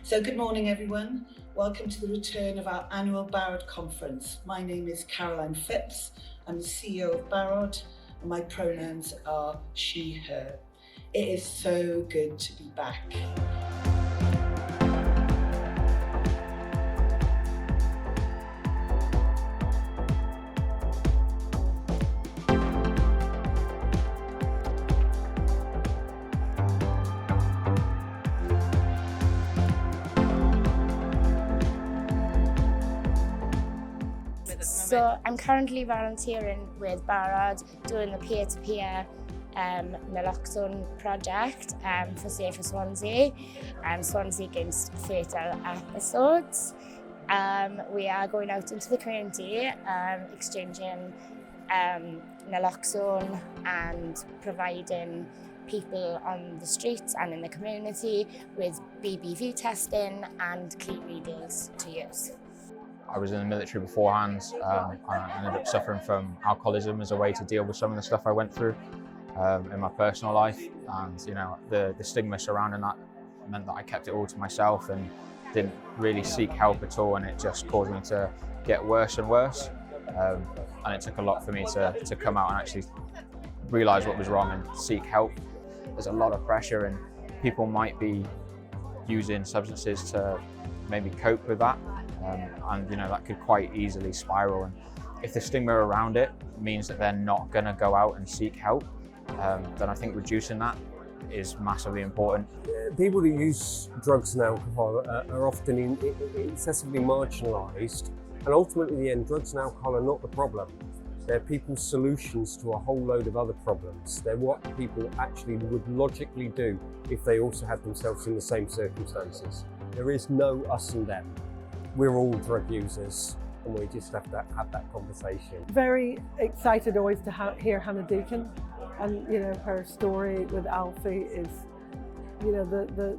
So good morning everyone. Welcome to the return of our annual Barod conference. My name is Caroline Phipps. I'm the CEO of Barod and my pronouns are she, her. It is so good to be back. So I'm currently volunteering with Barod doing the peer-to-peer naloxone project for Safer Swansea, Swansea Against Fatal Episodes. We are going out into the community, exchanging naloxone and providing people on the streets and in the community with BBV testing and clean readers to use. I was in the military beforehand. I ended up suffering from alcoholism as a way to deal with some of the stuff I went through in my personal life, and the stigma surrounding that meant that I kept it all to myself and didn't really seek help at all, and it just caused me to get worse and worse. And it took a lot for me to come out and actually realise what was wrong and seek help. There's a lot of pressure, and people might be using substances to maybe cope with that. And that could quite easily spiral, and if the stigma around it means that they're not going to go out and seek help, then I think reducing that is massively important. People that use drugs and alcohol are often excessively marginalised, and ultimately in the end drugs and alcohol are not the problem. They're people's solutions to a whole load of other problems. They're what people actually would logically do if they also had themselves in the same circumstances. There is no us and them. We're all drug users, and we just have to have that conversation. Very excited always to hear Hannah Deacon, and her story with Alfie is, the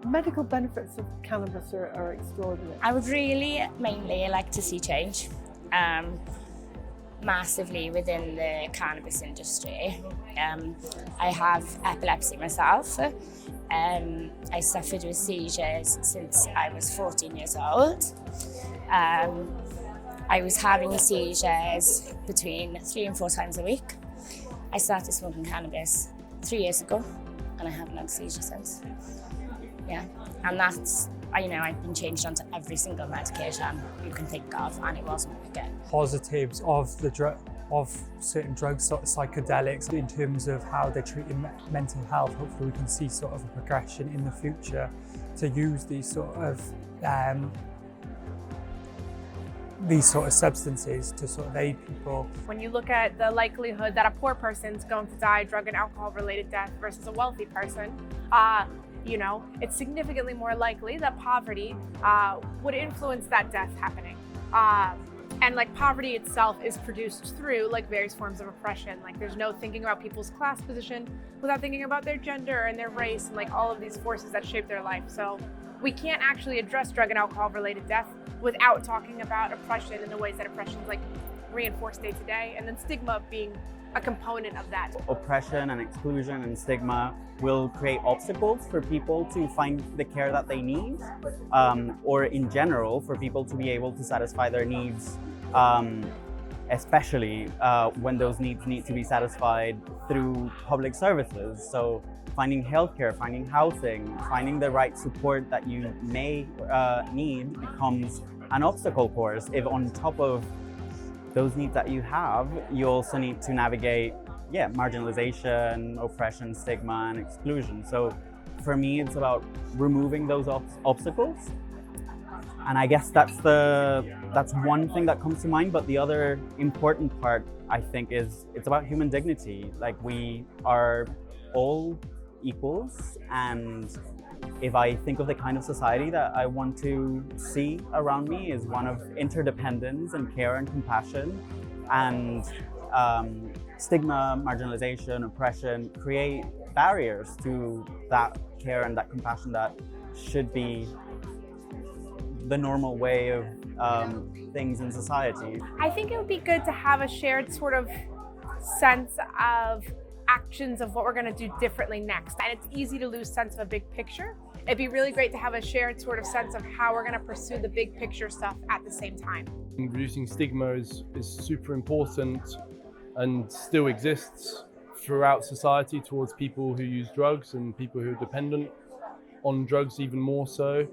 medical benefits of cannabis are extraordinary. I would really mainly like to see change massively within the cannabis industry. I have epilepsy myself. I suffered with seizures since I was 14 years old. I was having seizures between 3 and 4 times a week. I started smoking cannabis 3 years ago, and I haven't had a seizure since. Yeah, and that's, I've been changed onto every single medication you can think of, and it wasn't working. Positives of of certain drugs, sort of psychedelics, in terms of how they're treating mental health. Hopefully we can see sort of a progression in the future to use these sort of substances to sort of aid people. When you look at the likelihood that a poor person's going to die drug and alcohol related death versus a wealthy person, it's significantly more likely that poverty would influence that death happening. And poverty itself is produced through various forms of oppression. There's no thinking about people's class position without thinking about their gender and their race and all of these forces that shape their life. So we can't actually address drug and alcohol related death without talking about oppression and the ways that oppression is reinforced day to day, and then stigma being a component of that. Oppression and exclusion and stigma will create obstacles for people to find the care that they need, or in general for people to be able to satisfy their needs, especially when those needs need to be satisfied through public services. So finding healthcare, finding housing, finding the right support that you may need becomes an obstacle course if on top of those needs that you have, you also need to navigate, marginalization, oppression, stigma, and exclusion. So for me, it's about removing those obstacles. And I guess that's one thing that comes to mind. But the other important part, I think, is it's about human dignity. We are all equals, and if I think of the kind of society that I want to see around me is one of interdependence and care and compassion, and stigma, marginalization, oppression create barriers to that care and that compassion that should be the normal way of things in society. I think it would be good to have a shared sort of sense of actions of what we're going to do differently next. And it's easy to lose sense of a big picture it'd be really great to have a shared sort of sense of how we're going to pursue the big picture stuff at the same time. Reducing stigma is super important and still exists throughout society towards people who use drugs and people who are dependent on drugs even more so.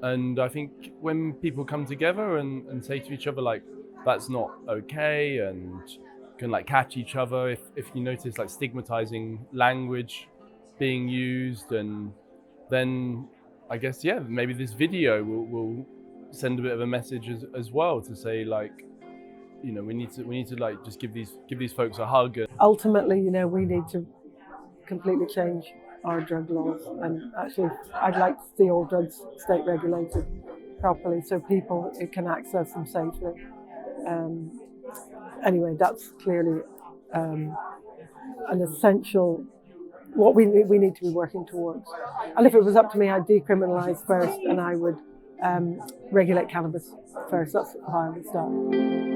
And I think when people come together and say to each other like, that's not okay, and can like catch each other if you notice like stigmatizing language being used, and then I guess, yeah, maybe this video will send a bit of a message as well to say like, you know, we need to like just give these folks a hug. Ultimately, you know, we need to completely change our drug laws, and actually I'd like to see all drugs state regulated properly so people can access them safely. Anyway, that's clearly an essential, what we need to be working towards. And if it was up to me, I'd decriminalise first, and I would regulate cannabis first. That's how I would start.